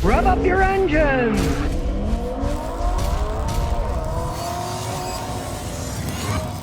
Rev up your engines!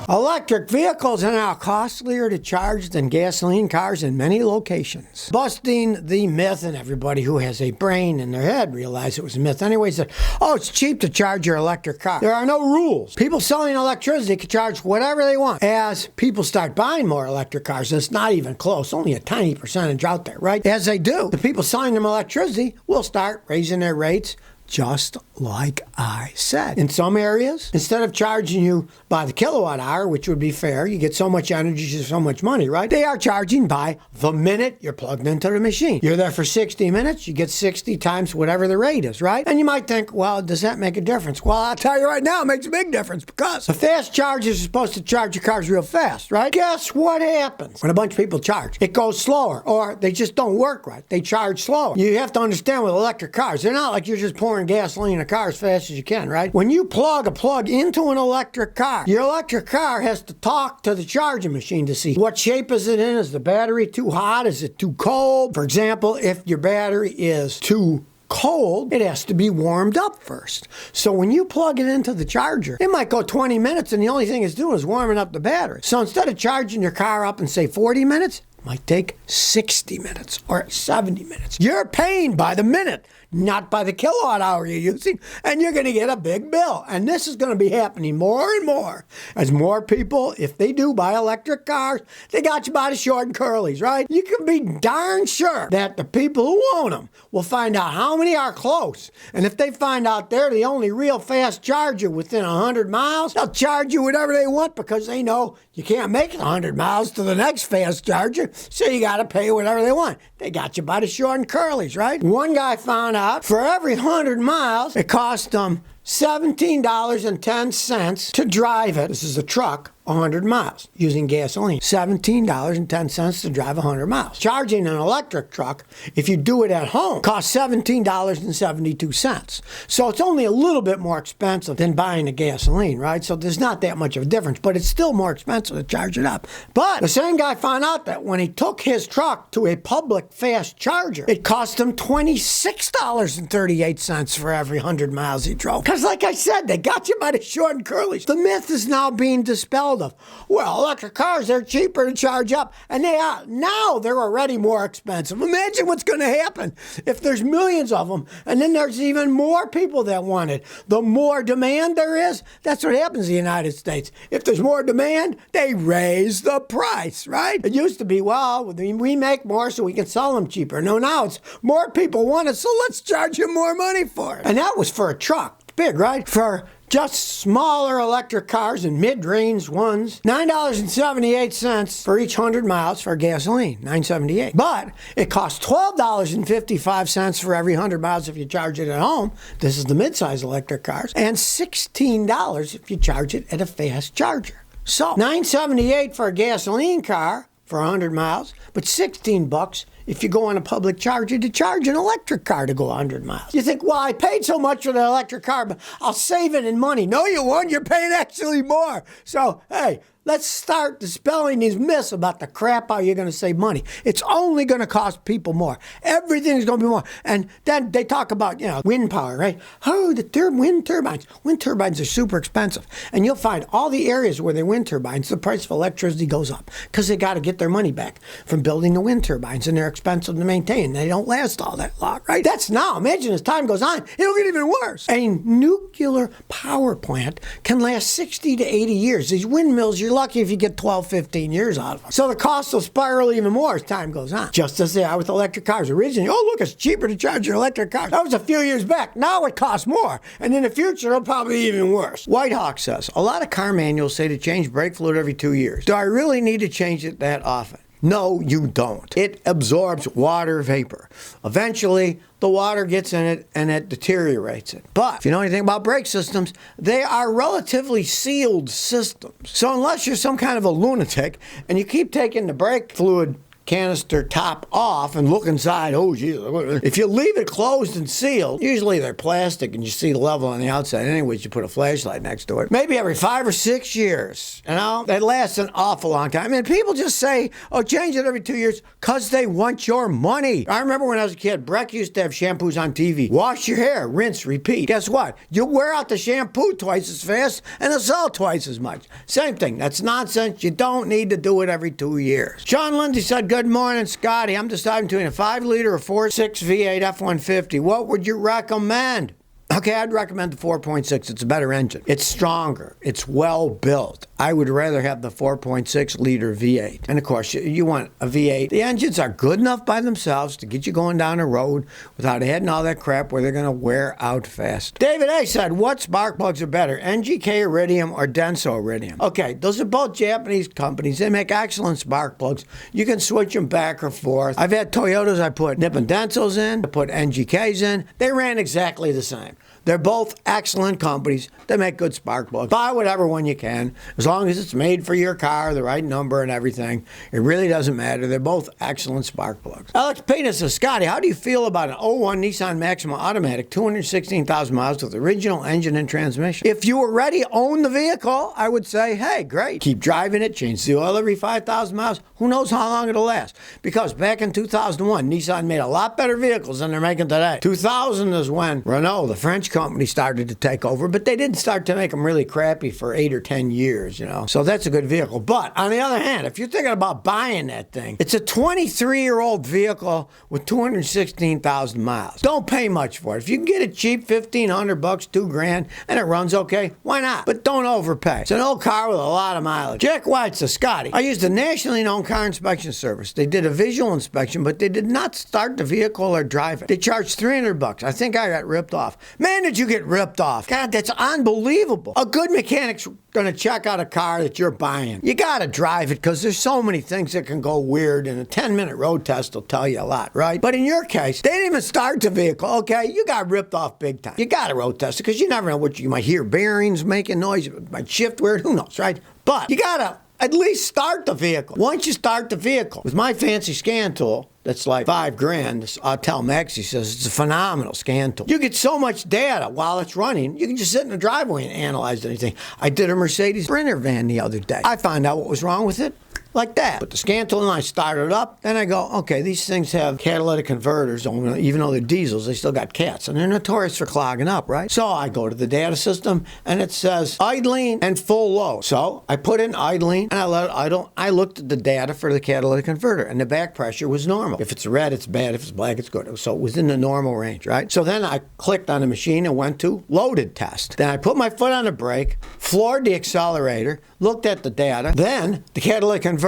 Electric vehicles are now costlier to charge than gasoline cars in many locations. Busting the myth, and everybody who has a brain in their head realized it was a myth anyway, said, oh, it's cheap to charge your electric car. There are no rules. People selling electricity can charge whatever they want. As people start buying more electric cars, and it's not even close, only a tiny percentage out there, right? As they do, the people selling them electricity will start raising their rates, just like I said. In some areas, instead of charging you by the kilowatt hour, which would be fair, you get so much energy for so much money, right? They are charging by the minute you're plugged into the machine. You're there for 60 minutes, you get 60 times whatever the rate is, right? And you might think, well, does that make a difference? Well, I'll tell you right now, it makes a big difference, because the fast chargers are supposed to charge your cars real fast, right? Guess what happens when a bunch of people charge? It goes slower, or they just don't work right. They charge slower. You have to understand with electric cars, they're not like you're just pouring gasoline in a car as fast as you can, right? When you plug a plug into an electric car, your electric car has to talk to the charging machine to see what shape is it in. Is the battery too hot? Is it too cold? For example, if your battery is too cold, it has to be warmed up first. So when you plug it into the charger, it might go 20 minutes and the only thing it's doing is warming up the battery. So instead of charging your car up in, say, 40 minutes, it might take 60 minutes or 70 minutes. You're paying by the minute, not by the kilowatt hour you're using, and you're going to get a big bill. And this is going to be happening more and more as more people, if they do buy electric cars, they got you by the short and curlies, right? You can be darn sure that the people who own them will find out how many are close. And if they find out they're the only real fast charger within 100 miles, they'll charge you whatever they want, because they know you can't make it 100 miles to the next fast charger, so you got to pay whatever they want. They got you by the short and curlies, right? One guy found out for every 100 miles, it cost them $17.10 to drive it. This is a truck, 100 miles using gasoline. $17.10 to drive 100 miles. Charging an electric truck, if you do it at home, costs $17.72. So it's only a little bit more expensive than buying a gasoline, right? So there's not that much of a difference, but it's still more expensive to charge it up. But the same guy found out that when he took his truck to a public fast charger, it cost him $26.38 for every 100 miles he drove. Because like I said, they got you by the short and curlies. The myth is now being dispelled of, well, electric cars, they're cheaper to charge up. And they are. Now they're already more expensive. Imagine what's going to happen if there's millions of them, and then there's even more people that want it. The more demand there is, that's what happens in the United States. If there's more demand, they raise the price, right? It used to be, well, we make more so we can sell them cheaper. No, now it's more people want it, so let's charge you more money for it. And that was for a truck. Big, right? For just smaller electric cars and mid-range ones, $9.78 for each 100 miles for gasoline, $9.78. But it costs $12.55 for every 100 miles if you charge it at home. This is the mid-size electric cars. And $16 if you charge it at a fast charger. So $9.78 for a gasoline car for 100 miles, but $16 if you go on a public charger to charge an electric car to go 100 miles. You think, well, I paid so much for the electric car, but I'll save it in money. No, you won't. You're paying actually more. So, hey, let's start dispelling these myths about the crap how you're going to save money. It's only going to cost people more. Everything's going to be more. And then they talk about, wind power, right? Oh, wind turbines. Wind turbines are super expensive. And you'll find all the areas where they're wind turbines, the price of electricity goes up because they got to get their money back from building the wind turbines, and they're expensive to maintain. They don't last all that long, right? That's now. Imagine as time goes on, it'll get even worse. A nuclear power plant can last 60 to 80 years. These windmills, you're lucky if you get 12, 15 years out of them. So the cost will spiral even more as time goes on. Just as they are with electric cars. Originally, oh, look, it's cheaper to charge your electric car. That was a few years back. Now it costs more. And in the future, it'll probably be even worse. Whitehawk says, a lot of car manuals say to change brake fluid every 2 years. Do I really need to change it that often? No, you don't. It absorbs water vapor. Eventually, the water gets in it and it deteriorates it. But if you know anything about brake systems, they are relatively sealed systems. So unless you're some kind of a lunatic and you keep taking the brake fluid canister top off and look inside. Oh, geez. If you leave it closed and sealed, usually they're plastic and you see the level on the outside. Anyways, you put a flashlight next to it. Maybe every 5 or 6 years. You know, that lasts an awful long time. I mean, people just say, oh, change it every 2 years because they want your money. I remember when I was a kid, Breck used to have shampoos on TV. Wash your hair, rinse, repeat. Guess what? You wear out the shampoo twice as fast and the salt twice as much. Same thing. That's nonsense. You don't need to do it every 2 years. Sean Lindsay said, good morning, Scotty. I'm deciding between a 5-liter or 4.6 V8 F-150. What would you recommend? Okay, I'd recommend the 4.6. It's a better engine. It's stronger. It's well built. I would rather have the 4.6 liter V8. And of course, you want a V8. The engines are good enough by themselves to get you going down the road without adding all that crap where they're going to wear out fast. David A. said, what spark plugs are better, NGK Iridium or Denso Iridium? Okay, those are both Japanese companies. They make excellent spark plugs. You can switch them back or forth. I've had Toyotas I put Nippon Densos in, I put NGKs in. They ran exactly the same. They're both excellent companies. They make good spark plugs. Buy whatever one you can, as long as it's made for your car, the right number and everything. It really doesn't matter. They're both excellent spark plugs. Alex Pena says, Scotty, how do you feel about an '01 Nissan Maxima automatic, 216,000 miles with original engine and transmission? If you already own the vehicle, I would say, hey, great. Keep driving it, change the oil every 5,000 miles. Who knows how long it'll last? Because back in 2001, Nissan made a lot better vehicles than they're making today. 2000 is when Renault, the French company, started to take over, but they didn't start to make them really crappy for 8 or 10 years, you know. So that's a good vehicle. But on the other hand, if you're thinking about buying that thing, it's a 23-year-old vehicle with 216,000 miles. Don't pay much for it. If you can get it cheap, $1,500, $2,000, and it runs okay, why not? But don't overpay. It's an old car with a lot of mileage. Jack White says, Scotty, I used a nationally known car inspection service. They did a visual inspection, but they did not start the vehicle or drive it. They charged $300. I think I got ripped off. Man, did you get ripped off? God, that's unbelievable. A good mechanic's going to check out a car that you're buying. You got to drive it because there's so many things that can go weird, and a 10-minute road test will tell you a lot, right? But in your case, they didn't even start the vehicle, okay? You got ripped off big time. You got to road test it because you never know what you might hear bearings making noise, it might shift weird, who knows, right? But you got to at least start the vehicle. Once you start the vehicle, with my fancy scan tool, that's like $5,000. Autel Maxi says it's a phenomenal scan tool. You get so much data while it's running, you can just sit in the driveway and analyze anything. I did a Mercedes Sprinter van the other day. I found out what was wrong with it. Like that. Put the scan tool in, I start it up, then I go, okay, these things have catalytic converters, even though they're diesels, they still got cats, and they're notorious for clogging up, right? So I go to the data system, and it says idling and full load. So I put in idling, and I let it idle. I looked at the data for the catalytic converter, and the back pressure was normal. If it's red, it's bad. If it's black, it's good. So it was in the normal range, right? So then I clicked on the machine and went to loaded test. Then I put my foot on the brake, floored the accelerator, looked at the data, then the catalytic converter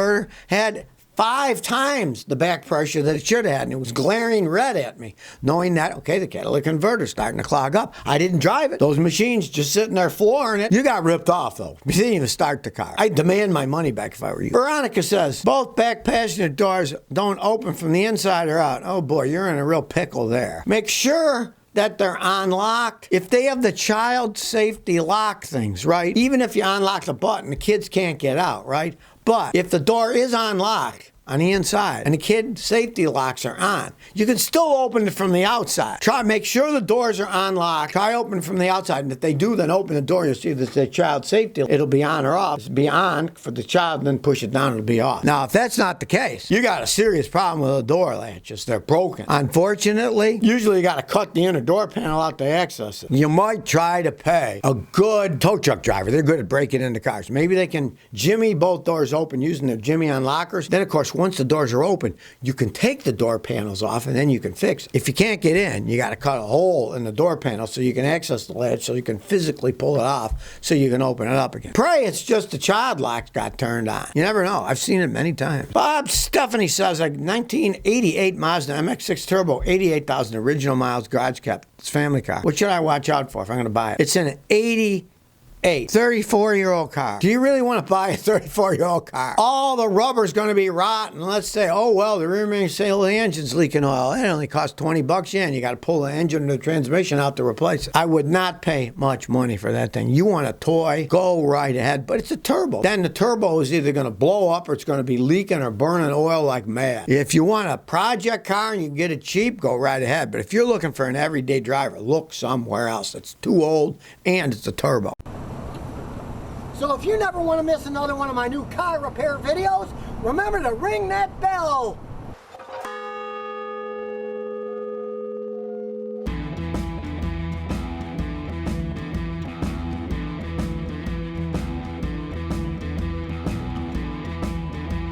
had 5 times the back pressure that it should have had, and it was glaring red at me, knowing that, okay, the catalytic converter's starting to clog up. I didn't drive it. Those machines just sitting there flooring it. You got ripped off, though. You didn't even start the car. I'd demand my money back if I were you. Veronica says, both back passenger doors don't open from the inside or out. Oh, boy, you're in a real pickle there. Make sure that they're unlocked. If they have the child safety lock things, right? Even if you unlock the button, the kids can't get out, right? But if the door is unlocked on the inside and the kid safety locks are on, you can still open it from the outside. Try make sure the doors are unlocked. Try open from the outside, and if they do, then open the door. You'll see that the child safety, it'll be on or off. It'll be on for the child, and then push it down, it'll be off. Now, if that's not the case, you got a serious problem with the door latches. They're broken. Unfortunately, usually you got to cut the inner door panel out to access it. You might try to pay a good tow truck driver. They're good at breaking into cars. Maybe they can jimmy both doors open using their jimmy unlockers. Then, of course, once the doors are open, you can take the door panels off, and then you can fix it. If you can't get in, you got to cut a hole in the door panel so you can access the latch, so you can physically pull it off so you can open it up again. Pray it's just the child lock got turned on. You never know. I've seen it many times. Bob Stephanie says, like 1988 Mazda MX-6 Turbo, 88,000 original miles, garage kept. It's a family car. What should I watch out for if I'm going to buy it? It's an 88 8. 34-year-old car. Do you really want to buy a 34-year-old car? All the rubber's going to be rotten. Let's say, oh, well, the rear main sail of the engine's leaking oil. It only costs $20 yen. You got to pull the engine and the transmission out to replace it. I would not pay much money for that thing. You want a toy, go right ahead. But it's a turbo. Then the turbo is either going to blow up or it's going to be leaking or burning oil like mad. If you want a project car and you can get it cheap, go right ahead. But if you're looking for an everyday driver, look somewhere else. It's too old and it's a turbo. So if you never want to miss another one of my new car repair videos, remember to ring that bell.